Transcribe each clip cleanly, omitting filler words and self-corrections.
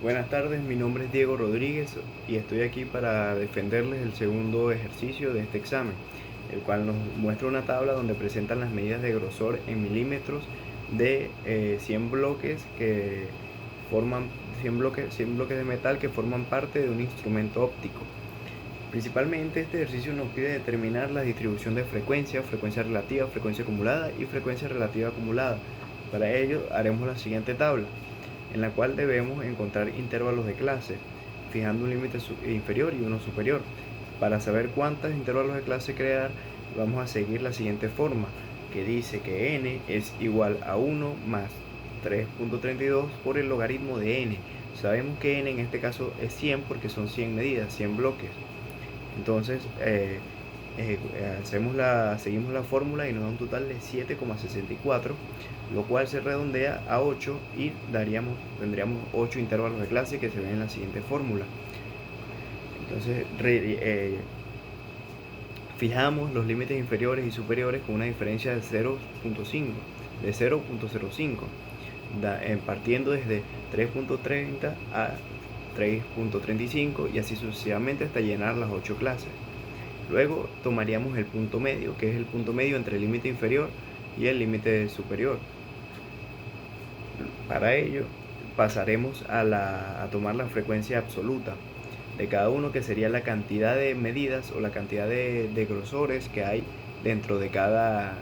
Buenas tardes, mi nombre es Diego Rodríguez y estoy aquí para defenderles el segundo ejercicio de este examen, el cual nos muestra una tabla donde presentan las medidas de grosor en milímetros de 100 bloques que forman 100 bloques de metal que forman parte de un instrumento óptico. Principalmente este ejercicio nos pide determinar la distribución de frecuencia, frecuencia relativa, frecuencia acumulada y frecuencia relativa acumulada. Para ello haremos la siguiente tabla, en la cual debemos encontrar intervalos de clase, fijando un límite inferior y uno superior. Para saber cuántos intervalos de clase crear, vamos a seguir la siguiente forma, que dice que n es igual a 1 más 3.32 por el logaritmo de n. Sabemos que n en este caso es 100 porque son 100 medidas, 100 bloques. Entonces seguimos la fórmula y nos da un total de 7,64, lo cual se redondea a 8 y tendríamos 8 intervalos de clase que se ven en la siguiente fórmula. Entonces fijamos los límites inferiores y superiores con una diferencia de 0.5, de 0.05, partiendo desde 3.30 a 3.35 y así sucesivamente hasta llenar las 8 clases. Luego tomaríamos el punto medio, que es el punto medio entre el límite inferior y el límite superior. Para ello pasaremos a tomar la frecuencia absoluta de cada uno, que sería la cantidad de medidas o la cantidad de grosores que hay dentro de cada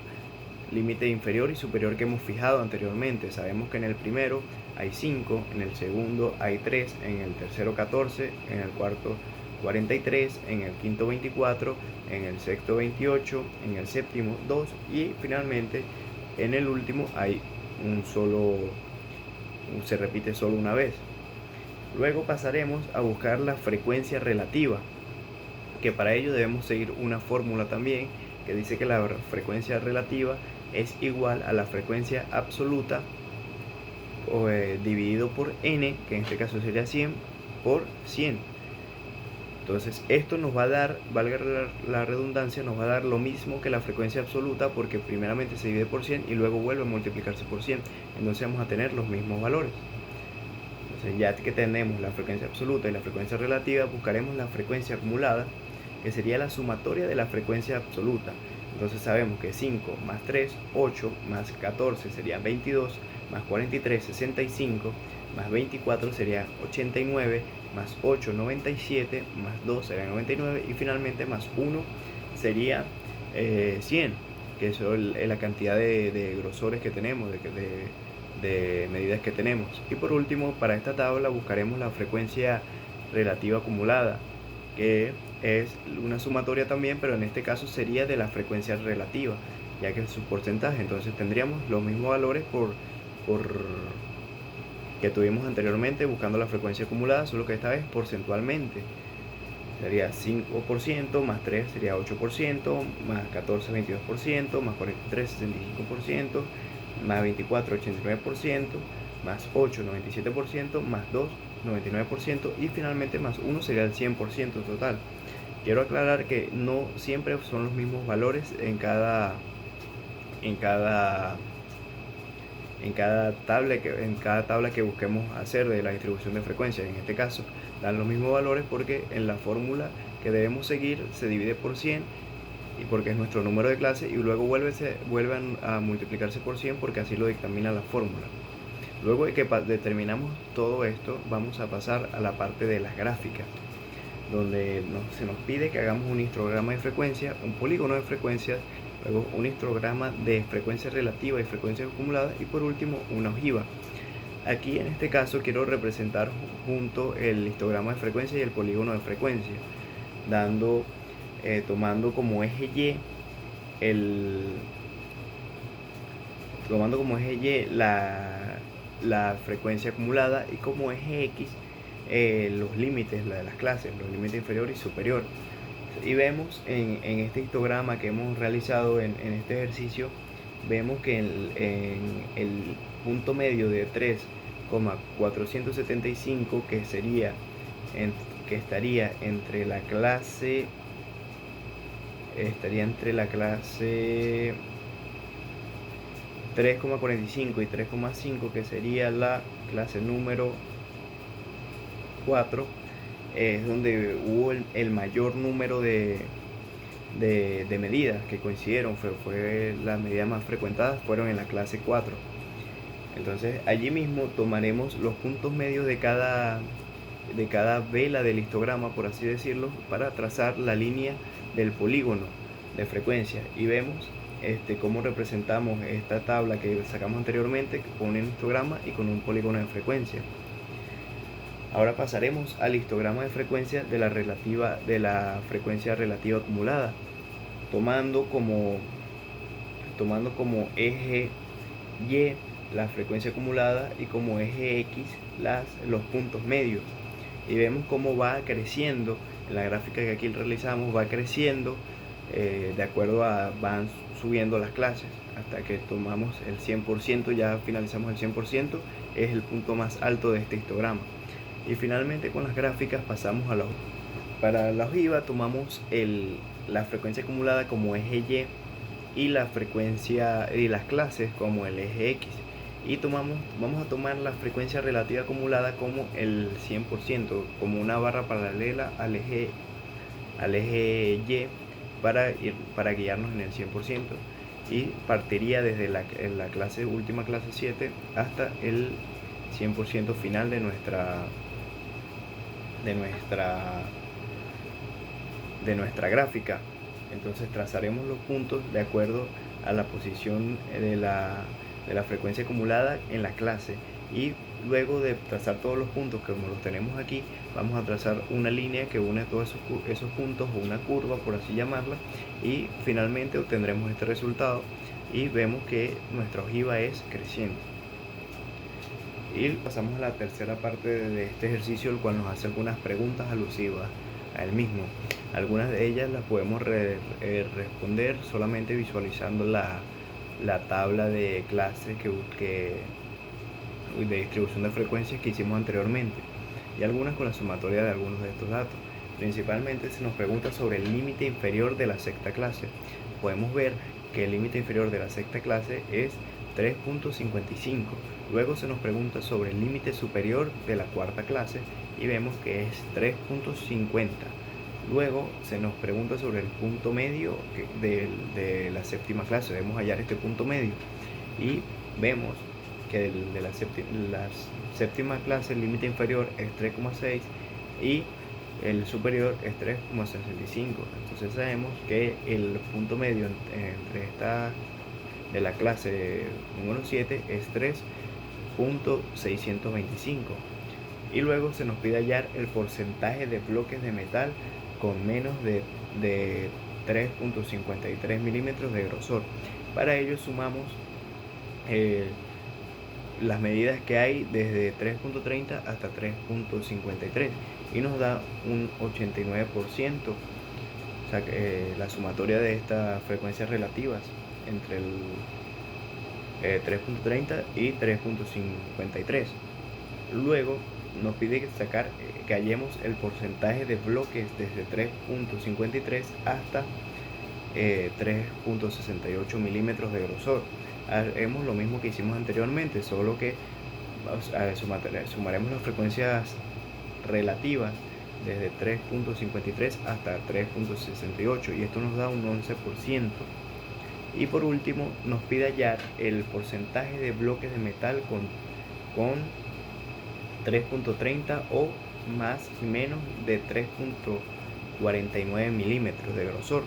límite inferior y superior que hemos fijado anteriormente. Sabemos que en el primero hay 5, en el segundo hay 3, en el tercero 14, en el cuarto 43, en el quinto 24, en el sexto 28, en el séptimo 2 y finalmente en el último hay se repite solo una vez. Luego pasaremos a buscar la frecuencia relativa, que para ello debemos seguir una fórmula también que dice que la frecuencia relativa es igual a la frecuencia absoluta dividido por n, que en este caso sería 100 por 100. Entonces esto nos va a dar, valga la redundancia, nos va a dar lo mismo que la frecuencia absoluta, porque primeramente se divide por 100 y luego vuelve a multiplicarse por 100. Entonces vamos a tener los mismos valores. Entonces ya que tenemos la frecuencia absoluta y la frecuencia relativa, buscaremos la frecuencia acumulada, que sería la sumatoria de la frecuencia absoluta. Entonces sabemos que 5 más 3, 8, más 14 sería 22, más 43, 65, más 24 sería 89, más 8, 97, más 2 sería 99 y finalmente más 1 sería 100, que es la cantidad de grosores que tenemos, de medidas que tenemos. Y por último, para esta tabla buscaremos la frecuencia relativa acumulada, que es una sumatoria también, pero en este caso sería de la frecuencia relativa, ya que es su porcentaje. Entonces tendríamos los mismos valores por que tuvimos anteriormente buscando la frecuencia acumulada, solo que esta vez porcentualmente. Sería 5%, más 3 sería 8%, más 14 22%, más 43 65%, más 24 89%, más 8 97%, más 2 99% y finalmente más 1 sería el 100% total. Quiero aclarar que no siempre son los mismos valores en cada tabla que busquemos hacer de la distribución de frecuencias. En este caso dan los mismos valores porque en la fórmula que debemos seguir se divide por 100 y porque es nuestro número de clase, y luego vuelven a multiplicarse por 100 porque así lo dictamina la fórmula. Luego de que determinamos todo esto, vamos a pasar a la parte de las gráficas, donde se nos pide que hagamos un histograma de frecuencia, un polígono de frecuencias, luego un histograma de frecuencia relativa y frecuencia acumulada y por último una ojiva. Aquí en este caso quiero representar junto el histograma de frecuencia y el polígono de frecuencia, tomando como eje Y la frecuencia acumulada y como eje X los límites de las clases, los límites inferior y superior. Y vemos en este histograma que hemos realizado en este ejercicio, vemos que en el punto medio de 3,475, que estaría entre la clase 3,45 y 3,5, que sería la clase número 4 es donde hubo el mayor número de medidas que coincidieron. Fue las medidas más frecuentadas fueron en la clase 4. Entonces allí mismo tomaremos los puntos medios de cada vela del histograma, por así decirlo, para trazar la línea del polígono de frecuencia, y vemos cómo representamos esta tabla que sacamos anteriormente con un histograma y con un polígono de frecuencia. Ahora pasaremos al histograma de frecuencia de la frecuencia relativa acumulada, tomando como eje Y la frecuencia acumulada y como eje X los puntos medios, y vemos cómo va creciendo. En la gráfica que aquí realizamos va creciendo de acuerdo a van subiendo las clases hasta que tomamos el 100%, ya finalizamos el 100%, es el punto más alto de este histograma. Y finalmente con las gráficas pasamos a para la ojiva tomamos la frecuencia acumulada como eje Y y la frecuencia y las clases como el eje X, y vamos a tomar la frecuencia relativa acumulada como el 100%, como una barra paralela al eje Y para guiarnos en el 100%, y partiría desde la última clase 7 hasta el 100% final de nuestra gráfica. Entonces trazaremos los puntos de acuerdo a la posición de la frecuencia acumulada en la clase, y luego de trazar todos los puntos como los tenemos aquí, vamos a trazar una línea que une todos esos puntos, o una curva por así llamarla, y finalmente obtendremos este resultado y vemos que nuestra ojiva es creciente. Y pasamos a la tercera parte de este ejercicio, el cual nos hace algunas preguntas alusivas a él mismo. Algunas de ellas las podemos responder solamente visualizando la tabla de clase de distribución de frecuencias que hicimos anteriormente, y algunas con la sumatoria de algunos de estos datos. Principalmente se nos pregunta sobre el límite inferior de la sexta clase. Podemos ver que el límite inferior de la sexta clase es 3.55. Luego se nos pregunta sobre el límite superior de la cuarta clase y vemos que es 3.50. Luego se nos pregunta sobre el punto medio de la séptima clase. Debemos hallar este punto medio y vemos que de la séptima clase el límite inferior es 3,6 y el superior es 3,65. Entonces sabemos que el punto medio entre de la clase número 7 es 3.625. Y luego se nos pide hallar el porcentaje de bloques de metal con menos de 3.53 milímetros de grosor. Para ello sumamos las medidas que hay desde 3.30 hasta 3.53 y nos da un 89%. O sea, la sumatoria de estas frecuencias relativas entre el 3.30 y 3.53. Luego nos pide que hallemos el porcentaje de bloques desde 3.53 hasta 3.68 milímetros de grosor. Haremos lo mismo que hicimos anteriormente, solo que sumaremos las frecuencias relativas desde 3.53 hasta 3.68, y esto nos da un 11%. Y por último nos pide hallar el porcentaje de bloques de metal con 3.30 o más y menos de 3.49 milímetros de grosor,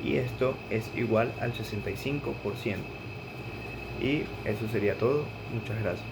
y esto es igual al 65%. Y eso sería todo. Muchas gracias.